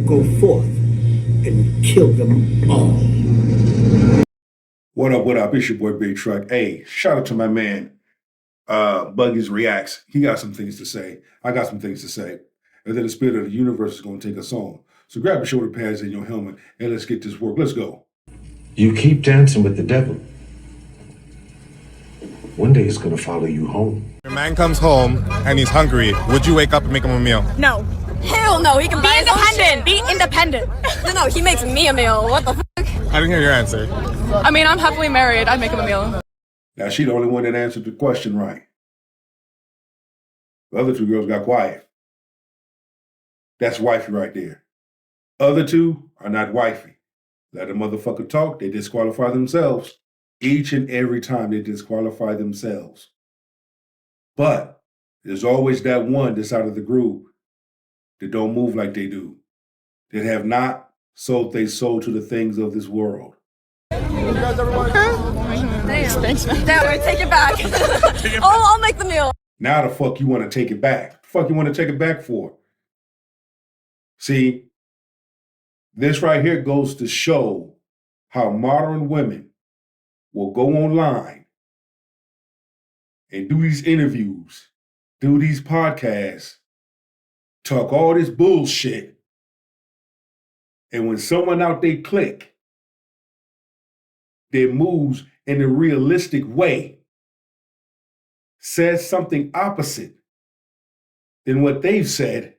go forth and kill them all. What up, what up? It's your boy Big Truck. Hey, shout out to my man, Buggies Reacts. He got some things to say. I got some things to say. And then the spirit of the universe is going to take us on. So grab your shoulder pads and your helmet and let's get this work. Let's go. You keep dancing with the devil. One day it's gonna follow you home. Your man comes home and he's hungry. Would you wake up and make him a meal? No. Hell no. He can be independent. Be independent. No, he makes me a meal. What the fuck? I didn't hear your answer. I mean, I'm happily married. I'd make him a meal. Now, she the only one that answered the question right. The other two girls got quiet. That's wifey right there. Other two are not wifey. Let a motherfucker talk, they disqualify themselves. Each and every time they disqualify themselves. But there's always that one that's out of the group that don't move like they do. That have not sold their soul to the things of this world. You guys everyone okay? Thanks, man. Damn, take it back. I'll make the meal. Now the fuck you want to take it back? The fuck you want to take it back for? See, this right here goes to show how modern women will go online and do these interviews, do these podcasts, talk all this bullshit. And when someone out there click that moves in a realistic way, says something opposite than what they've said,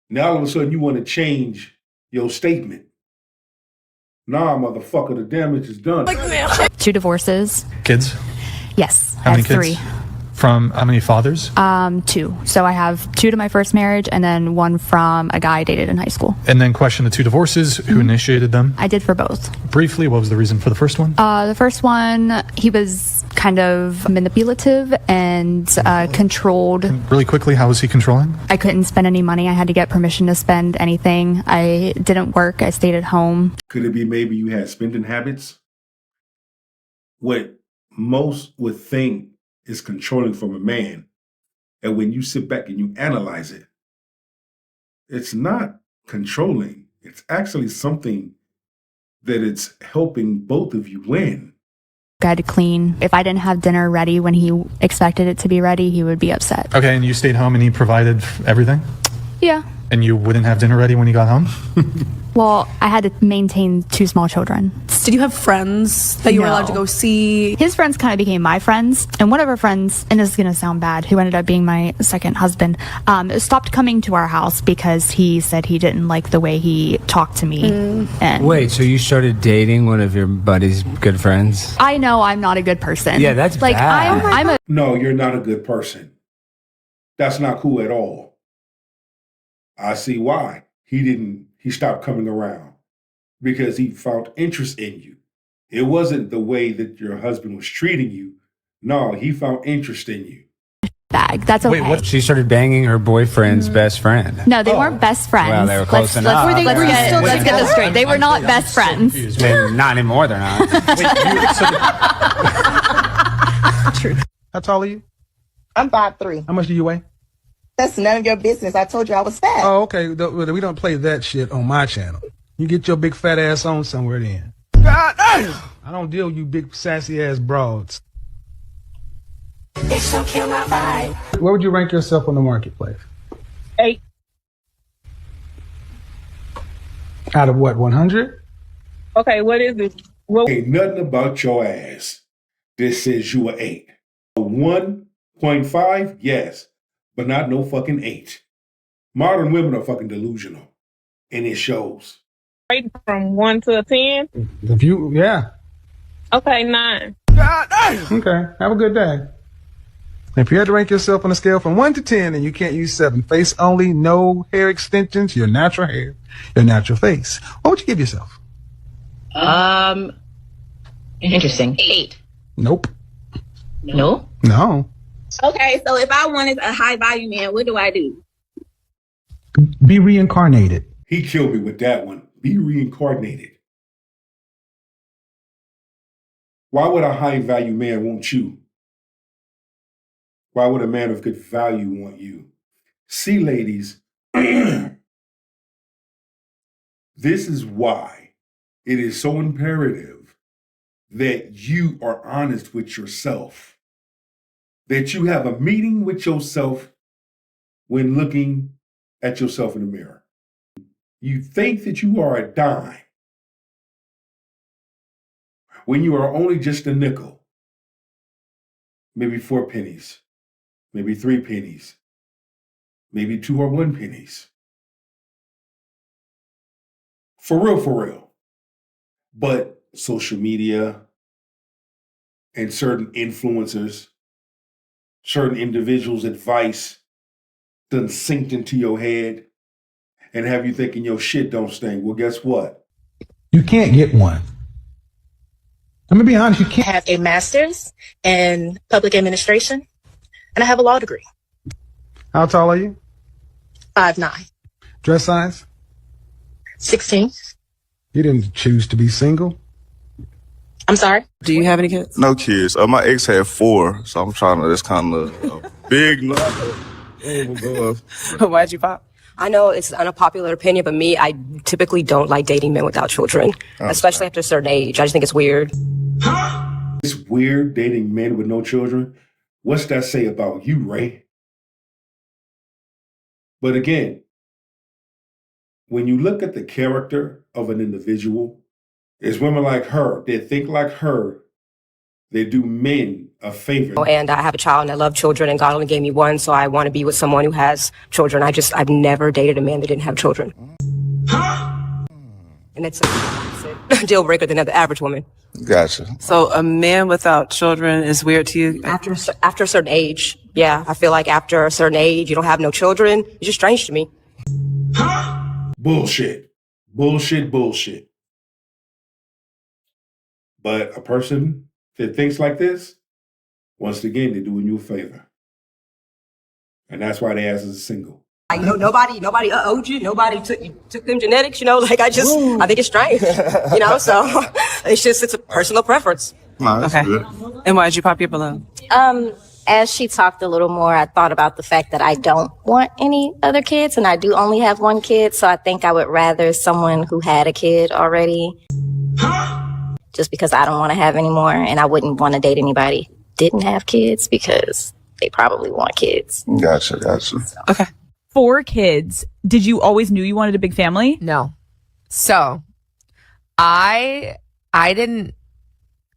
now all of a sudden you want to change your statement. Nah, motherfucker, the damage is done. 2 divorces. Kids? Yes, How I many have 3. kids? From how many fathers? 2. So I have 2 to my first marriage and then 1 from a guy I dated in high school. And then question the 2 divorces. Who initiated them? I did for both. Briefly, what was the reason for the first one? The first one, he was kind of manipulative and controlled. Really quickly, how was he controlling? I couldn't spend any money. I had to get permission to spend anything. I didn't work. I stayed at home. Could it be maybe you had spending habits? What most would think is controlling from a man, and when you sit back and you analyze it, it's not controlling. It's actually something that it's helping both of you win. I had to clean. If I didn't have dinner ready when he expected it to be ready, he would be upset. Okay, and you stayed home and he provided everything? Yeah. And you wouldn't have dinner ready when you got home? Well, I had to maintain 2 small children. Did you have friends that you were allowed to go see? His friends kind of became my friends, and one of our friends, and this is going to sound bad, who ended up being my second husband, stopped coming to our house because he said he didn't like the way he talked to me. And Wait, so you started dating one of your buddy's good friends? I know I'm not a good person. Yeah, that's like bad. I'm a No, you're not a good person. That's not cool at all. I see why. He stopped coming around because he found interest in you. It wasn't the way that your husband was treating you. No, he found interest in you. bag. That's okay. Wait, what? She started banging her boyfriend's best friend. No, they weren't best friends. Well, they were close enough. Let's get this straight. They were not best friends. Not anymore, they're not. True. How tall are you? I'm 5'3". How much do you weigh? That's none of your business. I told you I was fat. Oh, okay. We don't play that shit on my channel. You get your big fat ass on somewhere then. God damn! I don't deal with you big sassy ass broads. It's gonna kill my vibe. Where would you rank yourself on the marketplace? 8. Out of what, 100? Okay, what is it? Ain't nothing about your ass. This says you are 8. A 1.5, yes, but not no fucking 8. Modern women are fucking delusional, and it shows. From 1 to a 10? If you, yeah. Okay, 9. God damn! Okay, have a good day. If you had to rank yourself on a scale from 1 to 10 and you can't use 7, face only, no hair extensions, your natural hair, your natural face, what would you give yourself? Interesting. 8. Nope. No? No. Okay, so if I wanted a high value man, what do I do? Be reincarnated. He killed me with that one. Be reincarnated. Why would a high value man want you? Why would a man of good value want you? See, ladies, This is why it is so imperative that you are honest with yourself, that you have a meeting with yourself when looking at yourself in the mirror. You think that you are a dime when you are only just a nickel, maybe 4 pennies, maybe 3 pennies, maybe 2 or 1 pennies. For real, for real. But social media and certain influencers, certain individuals' advice done sinked into your head and have you thinking your shit don't stink. Well, guess what? You can't get one. I'm gonna be honest, you can't. I have a master's in public administration, and I have a law degree. How tall are you? 5'9". Dress size? 16. You didn't choose to be single? I'm sorry? Do you have any kids? No kids. My ex had 4, so I'm trying to, that's kind of a big number. Why'd you pop? I know it's an unpopular opinion, but me, I typically don't like dating men without children, especially after a certain age. I just think it's weird. It's weird dating men with no children. What's that say about you, Ray? But again, when you look at the character of an individual, it's women like her that think like her, they do men a favor. And I have a child and I love children and God only gave me one, so I want to be with someone who has children. I've never dated a man that didn't have children. And it's a deal breaker than the average woman. Gotcha. So a man without children is weird to you? After a certain age, yeah. I feel like after a certain age, you don't have no children. It's just strange to me. Bullshit. Bullshit, bullshit. But a person that thinks like this, once again, they're doing you a favor. And that's why they ass is single. Like nobody owed you. Nobody took them genetics, Like I think it's strange, So it's a personal preference. No, that's good. And why'd you pop your balloon? As she talked a little more, I thought about the fact that I don't want any other kids, and I do only have one kid, so I think I would rather someone who had a kid already. Just because I don't want to have any more, and I wouldn't want to date anybody who didn't have kids because they probably want kids. Gotcha. Okay. 4 kids. Did you always knew you wanted a big family? No. So I didn't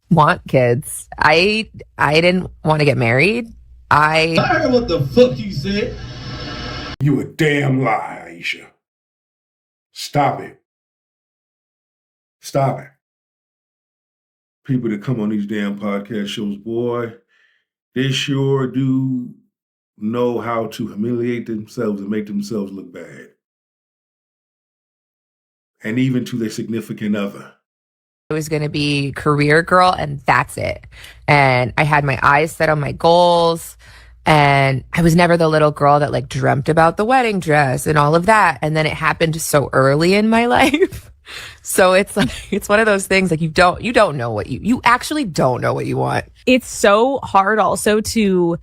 want kids. I didn't want to get married. I heard what the fuck you said. You a damn lie, Aisha. Stop it. Stop it. People that come on these damn podcast shows, boy, they sure do know how to humiliate themselves and make themselves look bad. And even to their significant other. I was going to be career girl and that's it. And I had my eyes set on my goals. And I was never the little girl that dreamt about the wedding dress and all of that. And then it happened so early in my life. So it's one of those things you don't know what you actually don't know what you want. It's so hard also to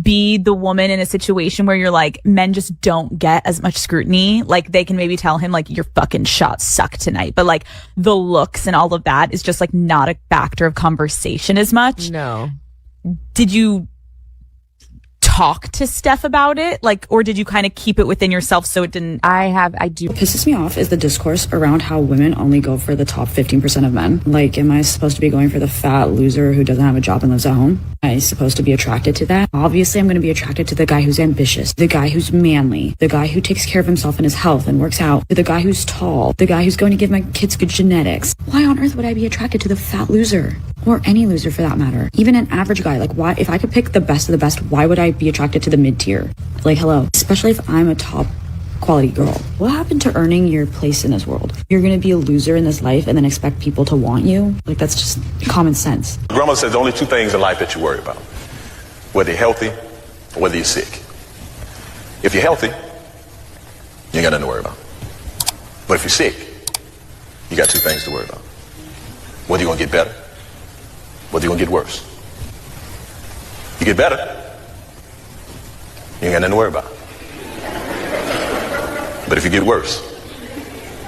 be the woman in a situation where you're men just don't get as much scrutiny. They can maybe tell him your fucking shots suck tonight, but the looks and all of that is just not a factor of conversation as much. No. Did you talk to Steph about it? Or did you kind of keep it within yourself so it didn't? I do. What pisses me off is the discourse around how women only go for the top 15% of men. Am I supposed to be going for the fat loser who doesn't have a job and lives at home? Am I supposed to be attracted to that? Obviously, I'm going to be attracted to the guy who's ambitious, the guy who's manly, the guy who takes care of himself and his health and works out, the guy who's tall, the guy who's going to give my kids good genetics. Why on earth would I be attracted to the fat loser? Or any loser for that matter. Even an average guy. Why, if I could pick the best of the best, why would I be attracted to the mid-tier? Hello. Especially if I'm a top quality girl. What happened to earning your place in this world? You're gonna be a loser in this life and then expect people to want you? That's just common sense. Grandma says the only 2 things in life that you worry about. Whether you're healthy or whether you're sick. If you're healthy, you ain't got nothing to worry about. But if you're sick, you got 2 things to worry about. Whether you're gonna get better, whether you're gonna get worse. You get better, you ain't got nothing to worry about. But if you get worse,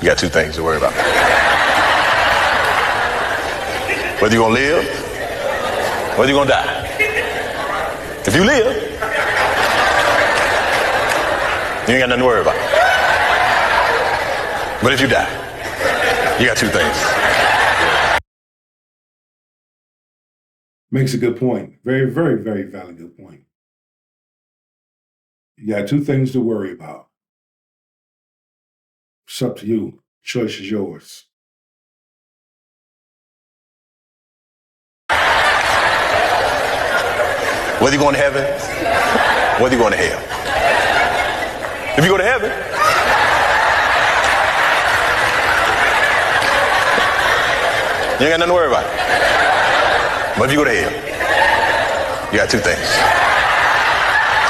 you got two things to worry about. Whether you're gonna live, whether you're gonna die. If you live, you ain't got nothing to worry about. But if you die, you got two things. Makes a good point. Very, very, very valid good point. You got two things to worry about. It's up to you. Choice is yours. Whether you're going to heaven, whether you're going to hell. If you go to heaven, you ain't got nothing to worry about. But if you go to hell, you got two things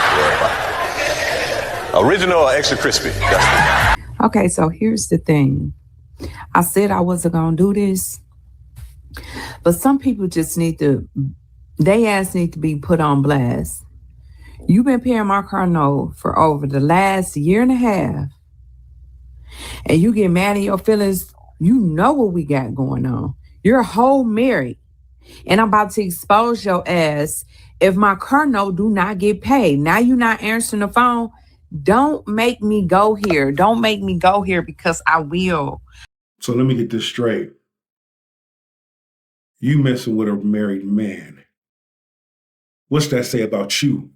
to worry about. Original or extra crispy? Okay, so here's the thing. I said I wasn't going to do this, but some people just need to, they ass need to be put on blast. You've been paying my car note for over the last year and a half, and you get mad at your feelings. You know what we got going on. You're whole married, and I'm about to expose your ass if my car note do not get paid. Now you're not answering the phone. Don't make me go here. Don't make me go here because I will. So let me get this straight. You messing with a married man. What's that say about you?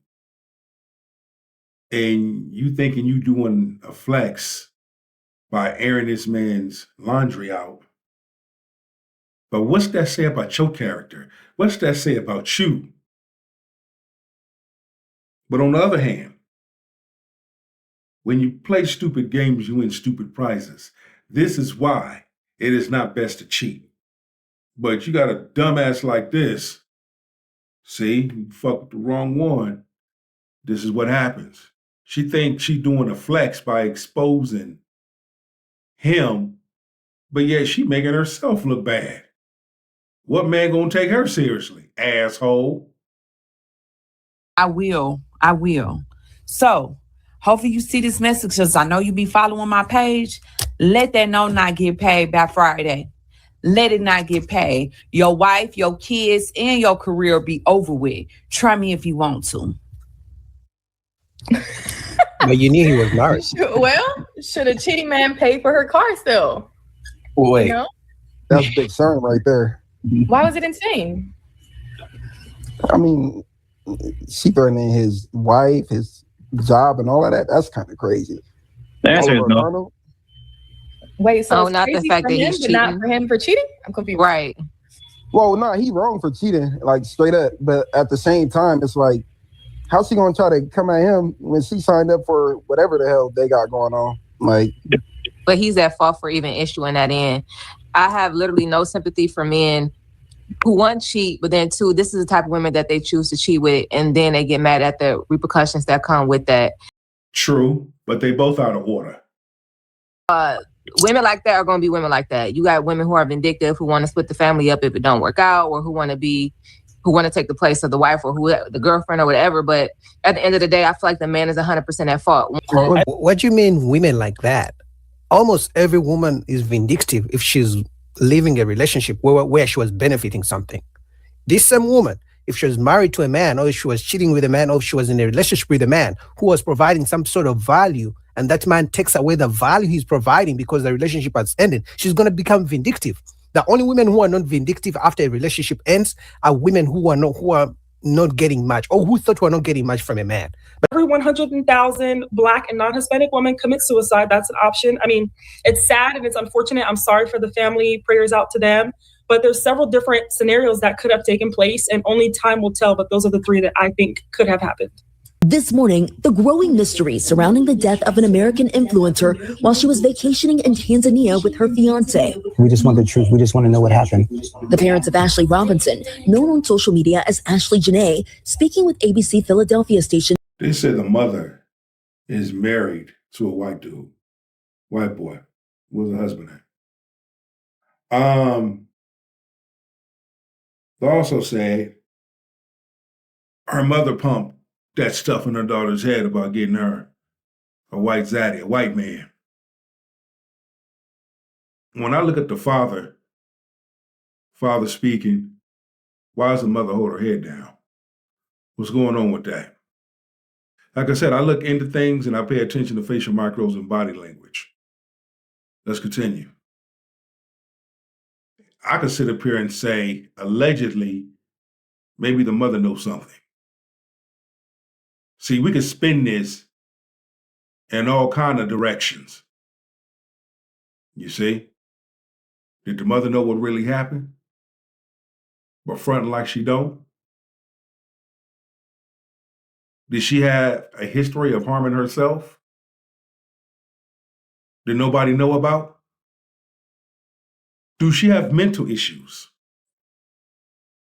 And you thinking you doing a flex by airing this man's laundry out. But what's that say about your character? What's that say about you? But on the other hand, when you play stupid games, you win stupid prizes. This is why it is not best to cheat. But you got a dumbass like this. See, you fucked with the wrong one. This is what happens. She thinks she's doing a flex by exposing him, but yet she making herself look bad. What man gonna take her seriously, asshole? I will. I will. So, hopefully you see this message because I know you be following my page. Let that note not get paid by Friday. Let it not get paid. Your wife, your kids, and your career be over with. Try me if you want to. But you knew he was married. Well, should a cheating man pay for her car still? Wait. You know? That's big concern right there. Why was it insane? I mean, she threatening his wife, his job, and all of that. That's kind of crazy. The answer is no. Arnold? Wait, so it's not the crazy fact for that him, he's but not cheating. for him for cheating? I'm confused. Right. Well, no, he wrong for cheating, like straight up. But at the same time, it's like, how's she gonna try to come at him when she signed up for whatever the hell they got going on? Like, But he's at fault for even issuing that in. I have literally no sympathy for men who, one, cheat, but then two, this is the type of women that they choose to cheat with, and then they get mad at the repercussions that come with that. True, but they both out of order. Women like that are going to be women like that. You got women who are vindictive, who want to split the family up if it don't work out, or who want to take the place of the wife or the girlfriend or whatever. But at the end of the day, I feel like the man is 100% at fault. What do you mean women like that? Almost every woman is vindictive if she's living a relationship where she was benefiting something. This same woman, if she was married to a man, or if she was cheating with a man, or if she was in a relationship with a man who was providing some sort of value, and that man takes away the value he's providing because the relationship has ended, she's going to become vindictive. The only women who are not vindictive after a relationship ends are women who are not getting much, or who thought were not getting much from a man. Every 100,000 Black and non-Hispanic women commit suicide. That's an option. I mean, it's sad and it's unfortunate. I'm sorry for the family. Prayers out to them. But there's several different scenarios that could have taken place, and only time will tell. But those are the three that I think could have happened. This morning, the growing mystery surrounding the death of an American influencer while she was vacationing in Tanzania with her fiance. We just want the truth. We just want to know what happened. The parents of Ashley Robinson, known on social media as Ashley Janae, speaking with ABC Philadelphia station. They said the mother is married to a white dude, white boy. Where's the husband at? They also said her mother pumped that stuff in her daughter's head about getting her a white zaddy, a white man. when I look at the father speaking, why does the mother hold her head down? What's going on with that? Like I said, I look into things and I pay attention to facial micros and body language. Let's continue. I could sit up here and say, allegedly, maybe the mother knows something. See, we could spin this in all kind of directions. You see? Did the mother know what really happened? But fronting like she don't? Did she have a history of harming herself? Did nobody know about? Do she have mental issues?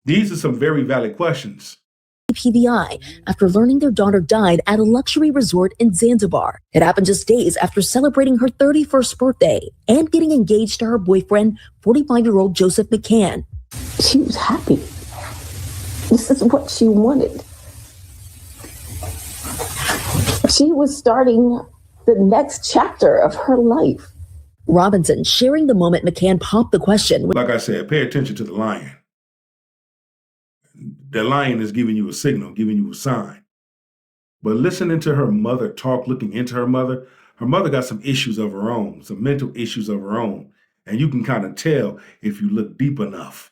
These are some very valid questions. PVI after learning their daughter died at a luxury resort in Zanzibar. It happened just days after celebrating her 31st birthday and getting engaged to her boyfriend, 45-year-old Joseph McCann. She was happy. This is what she wanted. She was starting the next chapter of her life. Robinson sharing the moment McCann popped the question. Like I said, pay attention to the lion. The lion is giving you a signal, giving you a sign. But listening to her mother talk, looking into her mother got some issues of her own, some mental issues of her own. And you can kind of tell if you look deep enough.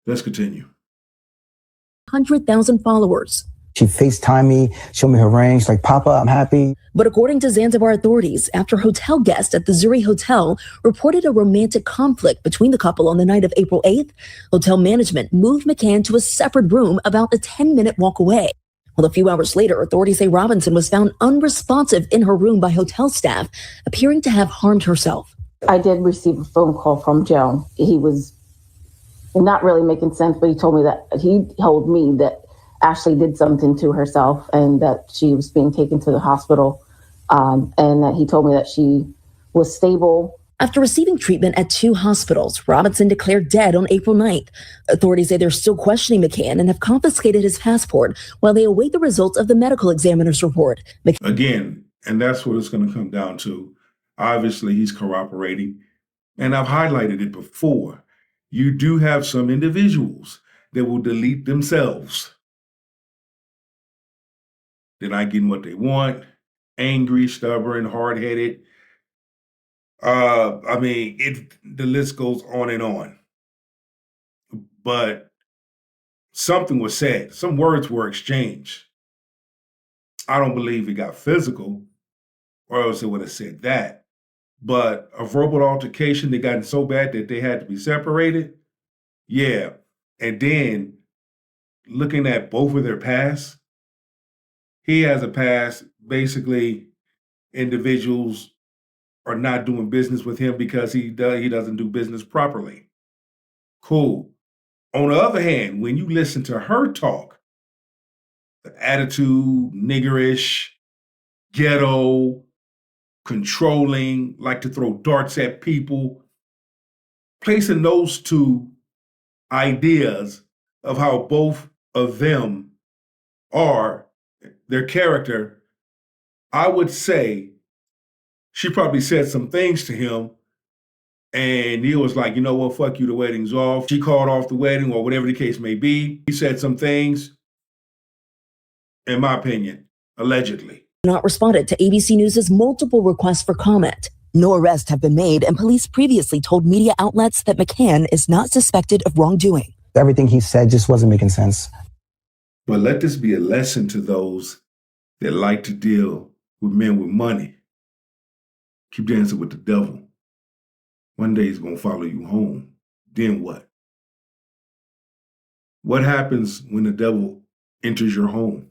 Let's continue. 100,000 followers. She FaceTimed me, showed me her ring. She's like, Papa, I'm happy. But according to Zanzibar authorities, after hotel guests at the Zuri Hotel reported a romantic conflict between the couple on the night of April 8th, hotel management moved McCann to a separate room about a 10-minute walk away. Well, a few hours later, authorities say Robinson was found unresponsive in her room by hotel staff, appearing to have harmed herself. I did receive a phone call from Joe. He was not really making sense, but he told me that Ashley did something to herself and that she was being taken to the hospital, and that he told me that she was stable. After receiving treatment at 2 hospitals, Robinson declared dead on April 9th. Authorities say they're still questioning McCann and have confiscated his passport while they await the results of the medical examiner's report. Again, and that's what it's going to come down to. Obviously, he's cooperating. And I've highlighted it before. You do have some individuals that will delete themselves. They're not getting what they want, angry, stubborn, hard-headed. The list goes on and on. But something was said. Some words were exchanged. I don't believe it got physical, or else it would have said that. But a verbal altercation, they gotten so bad that they had to be separated. Yeah. And then looking at both of their past, he has a past. Basically, individuals are not doing business with him because he doesn't do business properly. Cool. On the other hand, when you listen to her talk, the attitude, niggerish, ghetto, controlling, like to throw darts at people, placing those two ideas of how both of them are, their character, I would say she probably said some things to him and he was like, you know what, fuck you, the wedding's off. She called off the wedding or whatever the case may be. He said some things, in my opinion, allegedly. Not responded to ABC News' multiple requests for comment. No arrests have been made, and police previously told media outlets that McCann is not suspected of wrongdoing. Everything he said just wasn't making sense. But let this be a lesson to those that like to deal with men with money. Keep dancing with the devil. One day he's going to follow you home. Then what? What happens when the devil enters your home?